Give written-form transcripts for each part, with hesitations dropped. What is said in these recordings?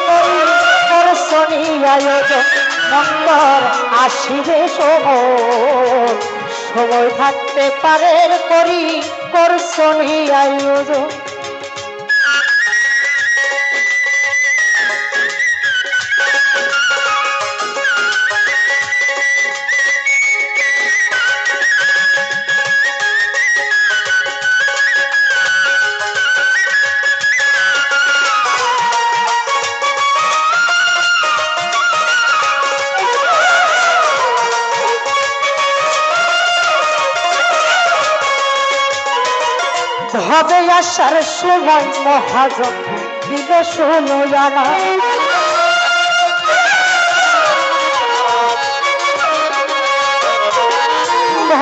করি করছনি আয়োজন মন্তর আসিবে সময় সময় থাকতে পারে করি করছনি আয়োজন। হবে আসার সময় মহাজন দিবে শোনো জানা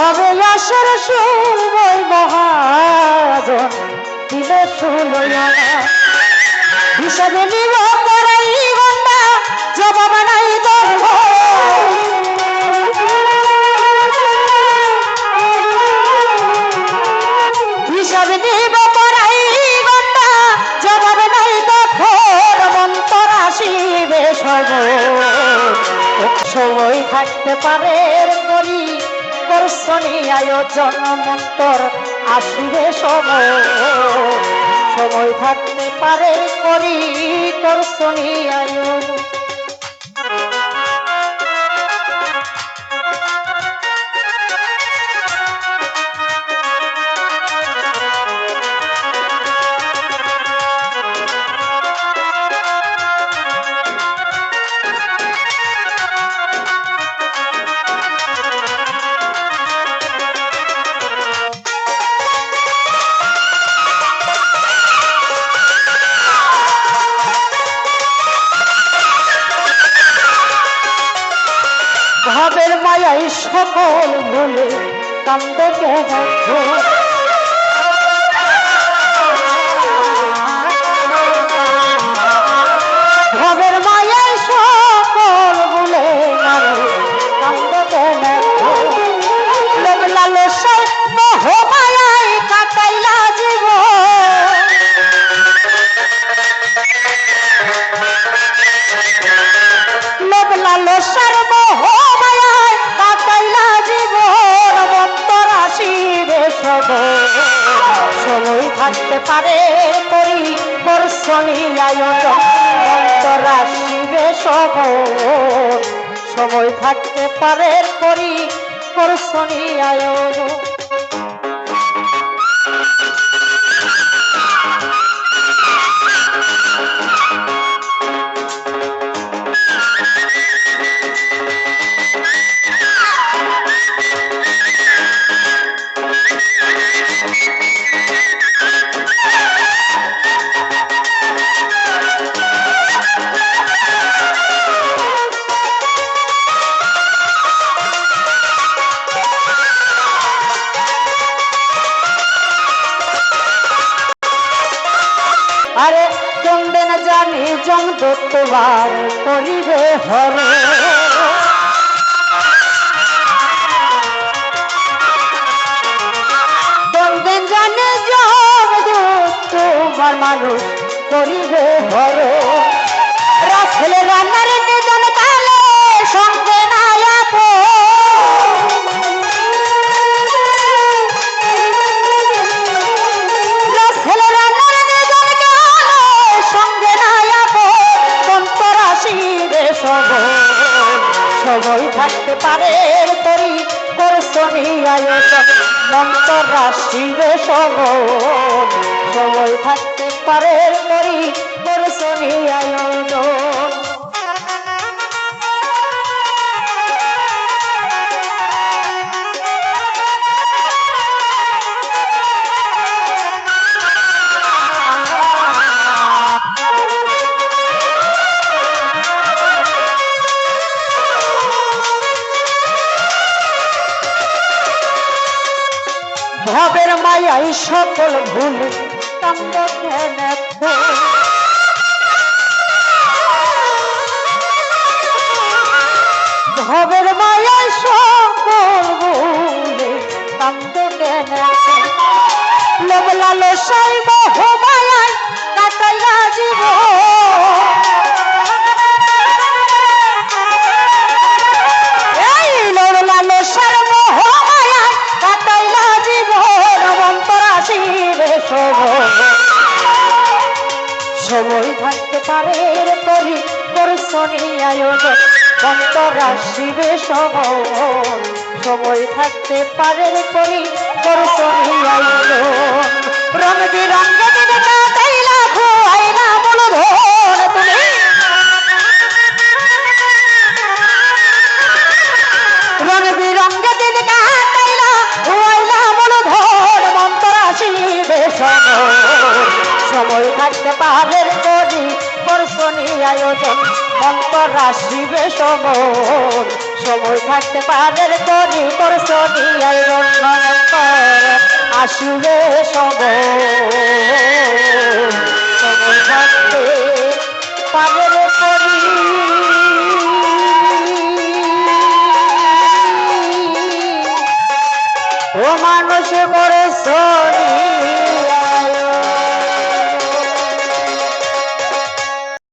হবে আসার সময় মহাজন দিবে শোনো জানা হিসাবে নিব করাই গন্ডা জবাব নাই দর্ভ হিসাবে নিব করাই গন্ডা জবাব নাই দখর মন্তর আসিবে সময় থাকতে পারে করি করছনি আয়োজন মন্তর আসিবে সময় সময় থাকতে পারে করি করছনি আয়োজন। ভাবের মায়াই সকল ভুলে কান্দে কেন ভাবের মায়াই সকল ভুলে কান্দে কেন লালসায় মোহ মায়াই কাটাইলা জীবন লালসার মোহ মায়ায় কাটাইলা জীবন মন্তর আসিবে সময় থাকতে পারে করি করছনি আয়োজন মন্তর আসিবে সময় থাকতে পারে করি করছনি আয়োজন। আরে চন্দে না জানি জম তোমার করিবে হরে চন্দে জানে জম তোমার মানুষ করিবে হরে রাখলে রান্নার নিজন কালে সঙ্গে না সময় থাকতে পারে করি করছনি আয়োজন মন্তর আসিবে সময় থাকতে পারে করি করছনি আয়োজন। ভাবের মায়াই সকল ভুল কান্দ কেন ভাবের মায়াই সকল ভুল কান্দ কেন লোভ লালসায় মোহ মায়ায় কাটাইলা জীবন করি দর্শনী আয়োজন অন্তরা শিবে সমন সময় থাকতে পারের করি দর্শনী আয়োজন রং বিরঙ্গে দিন কাটাইলা খোয়াইলা বলো ধন তুমি রং বিরঙ্গে দিন কাটাইলা খোয়াইলা বলো ধন অন্তরা শিবে সমন সময় থাকতে পারের করি দর্শনী আয়োজন অন্তরা শিবে সমন সময় থাকতে পারের করি দর্শনী আয়োজন আসিবে সমন সময় থাকতে পারের করি ও মানুষ করে শনি